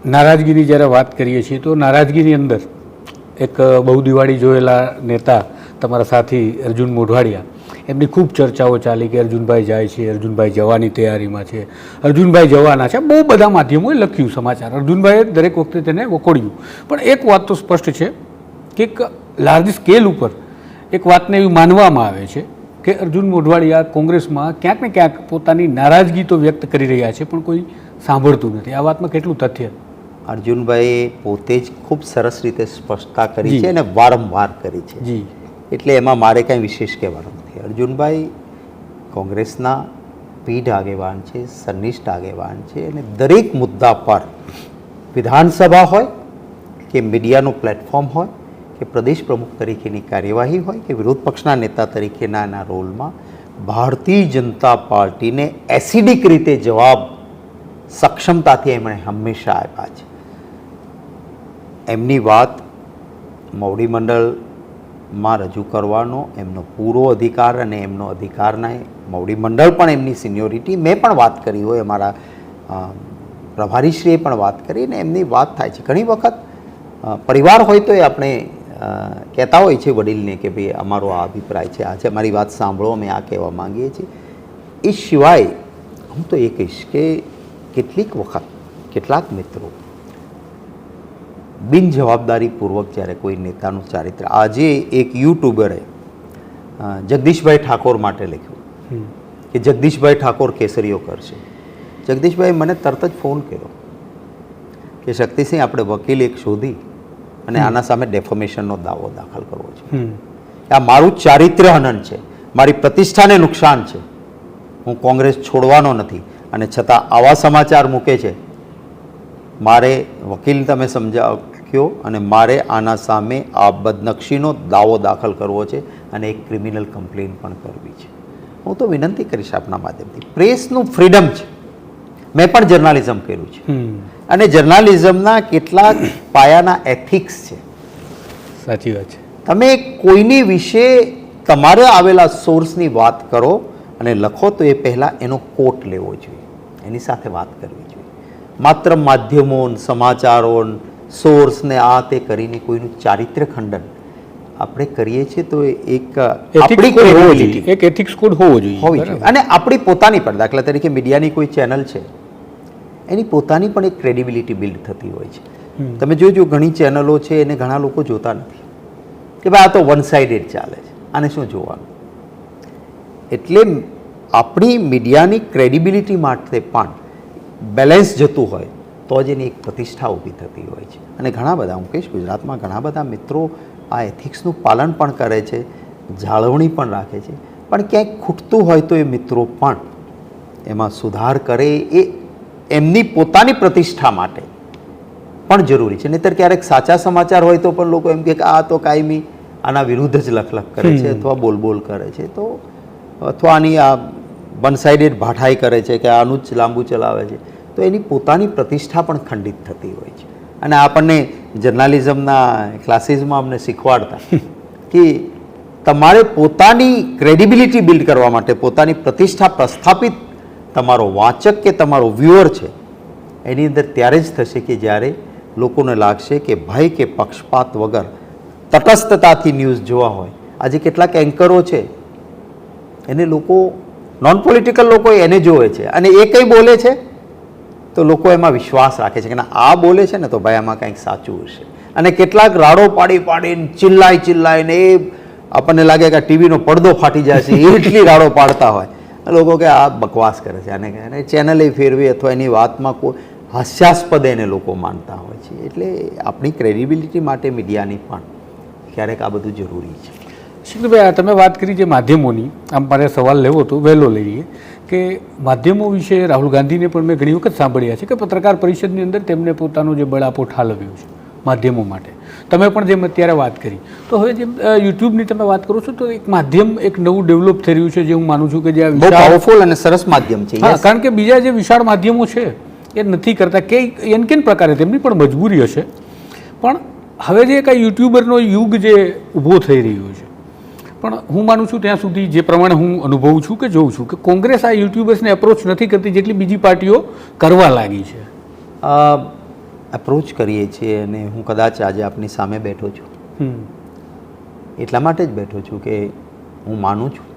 નારાજગીની જ્યારે વાત કરીએ છીએ તો નારાજગીની અંદર એક બહુ દિવાળી જોયેલા નેતા તમારા સાથી અર્જુન મોઢવાડિયા, એમની ખૂબ ચર્ચાઓ ચાલી કે અર્જુનભાઈ જાય છે, અર્જુનભાઈ જવાની તૈયારીમાં છે, અર્જુનભાઈ જવાના છે. બહુ બધા માધ્યમોએ લખ્યું સમાચાર, અર્જુનભાઈએ દરેક વખતે તેને વખોડ્યું. પણ એક વાત તો સ્પષ્ટ છે કે એક લાર્જ સ્કેલ ઉપર એક વાતને એવી માનવામાં આવે છે કે અર્જુન મોઢવાડિયા કોંગ્રેસમાં ક્યાંક ને ક્યાંક પોતાની નારાજગી તો વ્યક્ત કરી રહ્યા છે, પણ કોઈ સાંભળતું નથી. આ વાતમાં કેટલું તથ્ય? અર્જુનભાઈએ પોતે જ ખૂબ સરસ રીતે સ્પષ્ટતા કરી છે અને વારંવાર કરી છે, જી. એટલે એમાં મારે કાંઈ વિશેષ કહેવાનું નથી. અર્જુનભાઈ કોંગ્રેસના પીઢ આગેવાન છે, સનિષ્ઠ આગેવાન છે અને દરેક મુદ્દા પર વિધાનસભા હોય કે મીડિયાનું પ્લેટફોર્મ હોય કે પ્રદેશ પ્રમુખ તરીકેની કાર્યવાહી હોય કે વિરોધ પક્ષના નેતા તરીકેના એના રોલમાં ભારતીય જનતા પાર્ટીને એસિડિક રીતે જવાબ સક્ષમતાથી એમણે હંમેશા આપ્યા છે. એમની વાત મોવડી મંડળમાં રજૂ કરવાનો એમનો પૂરો અધિકાર અને એમનો અધિકારના મોવડી મંડળ પણ એમની સિનિયોરિટી, મેં પણ વાત કરી હોય, અમારા પ્રભારીશ્રીએ પણ વાત કરી અને એમની વાત થાય છે. ઘણી વખત પરિવાર હોય તો એ આપણે કહેતા હોય છે વડીલને કે ભાઈ અમારો આ અભિપ્રાય છે, આ છે, અમારી વાત સાંભળો, અમે આ કહેવા માંગીએ છીએ. એ સિવાય હું તો એ કહીશ કે કેટલીક વખત કેટલાક મિત્રો બિનજવાબદારીપૂર્વક જ્યારે કોઈ નેતાનું ચારિત્ર, આજે એક યુટ્યુબરે જગદીશભાઈ ઠાકોર માટે લખ્યું કે જગદીશભાઈ ઠાકોર કેસરીઓ કરશે. જગદીશભાઈ મને તરત જ ફોન કર્યો કે શક્તિસિંહ, આપણે વકીલ એક શોધી અને આના સામે ડેફોમેશનનો દાવો દાખલ કરવો છે. આ મારું ચારિત્ર્ય હનન છે, મારી પ્રતિષ્ઠાને નુકસાન છે, હું કોંગ્રેસ છોડવાનો નથી અને છતાં આવા સમાચાર મૂકે છે. મારે વકીલ તમે સમજાવ્યો અને મારે આના સામે આ બદનક્ષીનો દાવો દાખલ કરવો છે અને એક ક્રિમિનલ કમ્પ્લેન પણ કરવી છે. હું તો વિનંતી કરીશ આપના માધ્યમથી, પ્રેસનું ફ્રીડમ છે, મેં પણ જર્નાલિઝમ કર્યું છે અને જર્નાલિઝમના કેટલાક પાયાના એથિક્સ છે. સાચી વાત છે. તમે કોઈની વિશે તમારે આવેલા સોર્સની વાત કરો અને લખો તો એ પહેલાં એનો કોટ લેવો જોઈએ, એની સાથે વાત કરવી જોઈએ. માત્ર માધ્યમો, સમાચારો, સોર્સને આ તે કરીને કોઈનું ચારિત્ર્ય ખંડન આપણે કરીએ છીએ તો એક એક એથિક્સ કોડ હોવો જોઈએ અને આપણી પોતાની પણ, દાખલા તરીકે મીડિયાની કોઈ ચેનલ છે એની પોતાની પણ એક ક્રેડિબિલિટી બિલ્ડ થતી હોય છે. તમે જોજો ઘણી ચેનલો છે એને ઘણા લોકો જોતા નથી કે ભાઈ આ તો વન સાઇડેડ ચાલે છે, આને શું જોવાનું. એટલે આપણી મીડિયાની ક્રેડિબિલિટી માટે પણ બેલેન્સ જતું હોય તો જ એની એક પ્રતિષ્ઠા ઊભી થતી હોય છે. અને ઘણા બધા, હું કહીશ ગુજરાતમાં ઘણા બધા મિત્રો આ એથિક્સનું પાલન પણ કરે છે, જાળવણી પણ રાખે છે, પણ ક્યાંક ખૂટતું હોય તો એ મિત્રો પણ એમાં સુધાર કરે, એ એમની પોતાની પ્રતિષ્ઠા માટે પણ જરૂરી છે. નહીંતર ક્યારેક સાચા સમાચાર હોય તો પણ લોકો એમ કે આ તો કાયમી આના વિરુદ્ધ જ લખલખ કરે છે અથવા બોલબોલ કરે છે, તો અથવા આની આ વન સાઇડેડ ભાઠાઈ કરે છે કે આનું જ લાંબુ ચલાવે છે, તો એની પોતાની પ્રતિષ્ઠા પણ ખંડિત થતી હોય છે. અને આપણને જર્નાલિઝમના ક્લાસીસમાં અમને શીખવાડતા કે તમારે પોતાની ક્રેડિબિલિટી બિલ્ડ કરવા માટે, પોતાની પ્રતિષ્ઠા પ્રસ્થાપિત તમારો વાચક કે તમારો વ્યુઅર છે એની અંદર ત્યારે જ થશે કે જ્યારે લોકોને લાગશે કે ભય કે પક્ષપાત વગર તટસ્થતાથી ન્યૂઝ જોવા હોય. આજે કેટલાક એન્કરો છે એને લોકો, નોન પોલિટિકલ લોકો એને જોવે છે અને એ કંઈ બોલે છે તો લોકો એમાં વિશ્વાસ રાખે છે કે ના આ બોલે છે ને તો ભાઈ આમાં કંઈક સાચું હશે. અને કેટલાક રાડો પાડીને ચિલ્લાઈને એ આપણને લાગે કે આ ટીવીનો પડદો ફાટી જાય છે એટલી રાડો પાડતા હોય લોકો કે આ બકવાસ કરે છે અને ચેનલે ફેરવી અથવા એની વાતમાં કોઈ હાસ્યાસ્પદ એને લોકો માનતા હોય છે. એટલે આપણી ક્રેડિબિલિટી માટે મીડિયાની પણ ક્યારેક આ બધું જરૂરી છે. શીખભાઈ, આ તમે વાત કરી જે માધ્યમોની, આમ મારે સવાલ લેવો તો વહેલો લઈએ કે માધ્યમો વિશે રાહુલ ગાંધીને પણ મેં ઘણી વખત સાંભળ્યા છે કે પત્રકાર પરિષદની અંદર તેમને પોતાનું જે બળાપો ઠાલવ્યું છે માધ્યમો માટે. તમે પણ જેમ અત્યારે વાત કરી, તો હવે જેમ યુટ્યુબની તમે વાત કરો છો તો એક માધ્યમ એક નવું ડેવલપ થઈ રહ્યું છે જે હું માનું છું કે જે બહુ પાવરફુલ અને સરસ માધ્યમ છે. કારણ કે બીજા જે વિશાળ માધ્યમો છે એ નથી કરતા, કે એનકેન પ્રકારે તેમની પણ મજબૂરી હશે, પણ હવે જે કાંઈ યુટ્યુબરનો યુગ જે ઊભો થઈ રહ્યો છે, પણ હું માનું છું ત્યાં સુધી જે પ્રમાણે હું અનુભવું છું કે જોઉં છું કે કોંગ્રેસ આ યુટ્યુબર્સને એપ્રોચ નથી કરતી જેટલી બીજી પાર્ટીઓ કરવા લાગી છે. એપ્રોચ કરીએ છીએ અને હું કદાચ આજે આપની સામે બેઠો છું એટલા માટે જ બેઠો છું કે હું માનું છું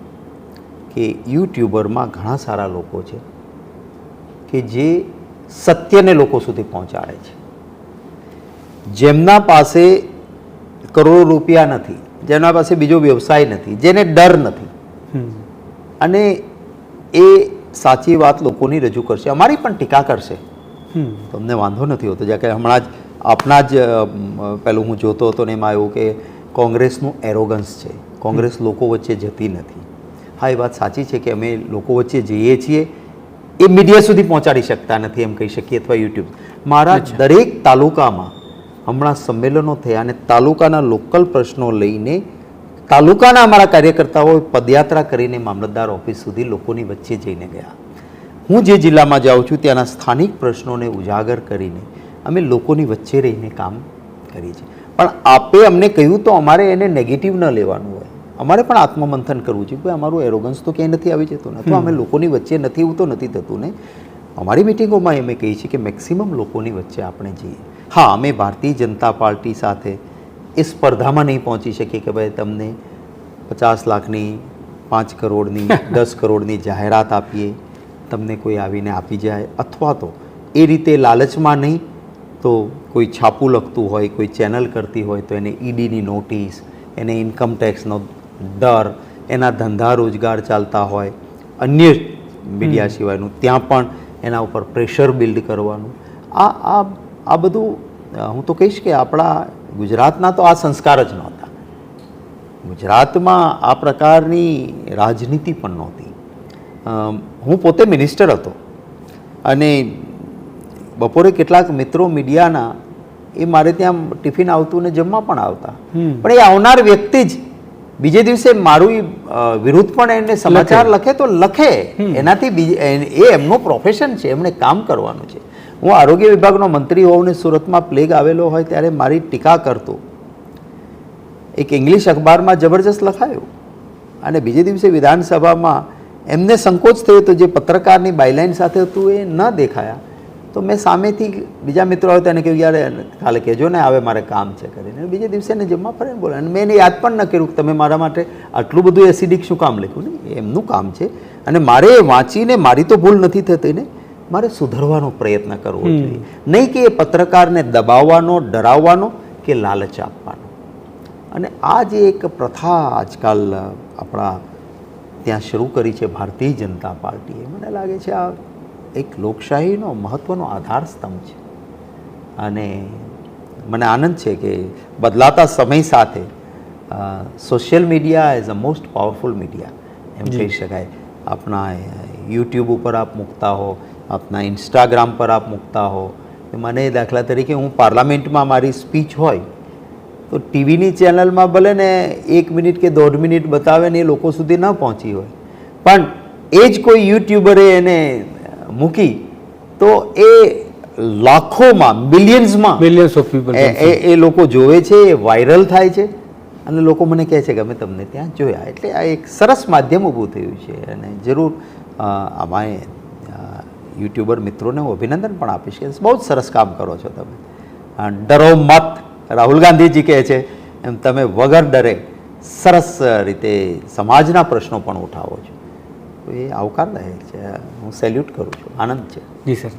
કે યુટ્યુબરમાં ઘણા સારા લોકો છે કે જે સત્યને લોકો સુધી પહોંચાડે છે, જેમના પાસે કરોડો રૂપિયા નથી, જેમના પાસે બીજો વ્યવસાય નથી, જેને ડર નથી, અને એ સાચી વાત લોકોની રજૂ કરશે, અમારી પણ ટીકા કરશે, તમને વાંધો નથી હોતો. જ્યાં કે હમણાં જ આપના જ પેલું હું જોતો હતો ને એમાં એવું કે કોંગ્રેસનું એરોગન્સ છે, કોંગ્રેસ લોકો વચ્ચે જતી નથી. હા, એ વાત સાચી છે કે અમે લોકો વચ્ચે જઈએ છીએ, એ મીડિયા સુધી પહોંચાડી શકતા નથી એમ કહી શકીએ, અથવા યુટ્યુબ. મારા દરેક તાલુકામાં હમણાં સંમેલનો થયા અને તાલુકાના લોકલ પ્રશ્નો લઈને તાલુકાના અમારા કાર્યકર્તાઓ પદયાત્રા કરીને મામલતદાર ઓફિસ સુધી લોકોની વચ્ચે જઈને ગયા. હું જે જિલ્લામાં જાઉં છું ત્યાંના સ્થાનિક પ્રશ્નોને ઉજાગર કરીને અમે લોકોની વચ્ચે રહીને કામ કરીએ છીએ. પણ આપે અમને કહ્યું તો અમારે એને નેગેટિવ ન લેવાનું હોય, અમારે પણ આત્મમંથન કરવું છે કે અમારું એરોગન્સ તો ક્યાંય નથી આવી જતું ને, અથવા અમે લોકોની વચ્ચે નથી એવું તો નથી થતું ને. અમારી મિટિંગોમાં અમે કહીએ છીએ કે મેક્સિમમ લોકોની વચ્ચે આપણે જઈએ. હા, અમે ભારતીય જનતા પાર્ટી સાથે એ સ્પર્ધામાં નહીં પહોંચી શકીએ કે ભાઈ તમને 50 લાખની 5 કરોડની 10 કરોડની જાહેરાત આપીએ, તમને કોઈ આવીને આપી જાય, અથવા તો એ રીતે લાલચમાં નહીં તો કોઈ છાપું લખતું હોય, કોઈ ચેનલ કરતી હોય તો એને ઈડીની નોટિસ, એને ઇન્કમટેક્સનો ડર, એના ધંધા રોજગાર ચાલતા હોય અન્ય મીડિયા સિવાયનું, ત્યાં પણ એના ઉપર પ્રેશર બિલ્ડ કરવાનું. આ બધું હું તો કહીશ કે આપણા ગુજરાતના તો આ સંસ્કાર જ નહોતા. ગુજરાતમાં આ પ્રકારની રાજનીતિ પણ નહોતી. હું પોતે મિનિસ્ટર હતો અને બપોરે કેટલાક મિત્રો મીડિયાના એ મારે ત્યાં ટિફિન આવતું ને જમવા પણ આવતા, પણ એ આવનાર વ્યક્તિ જ બીજે દિવસે મારું વિરુદ્ધ પણ એને સમાચાર લખે તો લખે. એનાથી એ એમનું પ્રોફેશન છે, એમણે કામ કરવાનું છે. હું આરોગ્ય વિભાગનો મંત્રી હોઉં ને સુરતમાં પ્લેગ આવેલો હોય ત્યારે મારી ટીકા કરતો એક ઇંગ્લિશ અખબારમાં જબરજસ્ત લખાયું, અને બીજે દિવસે વિધાનસભામાં એમને સંકોચ થયો તો જે પત્રકારની બાયલાઇન સાથે હતું એ ન દેખાયા, તો મેં સામેથી બીજા મિત્રો આવ્યા એને કહ્યું યાર કાલે કહેજો ને આવે મારે કામ છે કરીને. બીજે દિવસે એને જમવા ફરીને બોલે, અને મેં એને યાદ પણ ન કર્યું કે તમે મારા માટે આટલું બધું એસિડિક શું કામ લખ્યું. નહીં, એમનું કામ છે અને મારે વાંચીને મારી તો ભૂલ નથી થતી ને, મારે સુધારવાનો પ્રયત્ન કરવો જોઈએ, નહીં કે એ પત્રકારને દબાવવાનો, ડરાવવાનો કે લાલચ આપવાનો. અને આ જે એક પ્રથા આજકાલ આપણા ત્યાં શરૂ કરી છે ભારતીય જનતા પાર્ટીએ, મને લાગે છે આ એક લોકશાહીનો મહત્ત્વનો આધાર સ્તંભ છે. અને મને આનંદ છે કે બદલાતા સમય સાથે social media as a most powerful media એમ કહી શકાય. આપણા યુટ્યુબ ઉપર આપ મૂકતા હો, આપના ઇન્સ્ટાગ્રામ પર આપ મૂકતા હો. મને દાખલા તરીકે હું પાર્લામેન્ટમાં મારી સ્પીચ હોય તો ટીવીની ચેનલમાં ભલે ને 1 મિનિટ કે 1.5 મિનિટ બતાવે ને એ લોકો સુધી ન પહોંચી હોય, પણ એ જ કોઈ યુટ્યુબરે એને મૂકી તો એ લાખોમાં, મિલિયન્સ ઓફ પીપલ એ લોકો જોવે છે, એ વાયરલ થાય છે અને લોકો મને કહે છે કે અમે તમને ત્યાં જોયા. એટલે આ એક સરસ માધ્યમ ઊભું થયું છે અને જરૂર અમારે યુટ્યુબર મિત્રોને હું અભિનંદન પણ આપીશ કે બહુ જ સરસ કામ કરો છો તમે. ડરો મત, રાહુલ ગાંધીજી કહે છે એમ તમે વગર ડરે સરસ રીતે સમાજના પ્રશ્નો પણ ઉઠાવો છો. એ આવકારદાયક છે, હું સેલ્યુટ કરું છું, આનંદ છે. જી સર.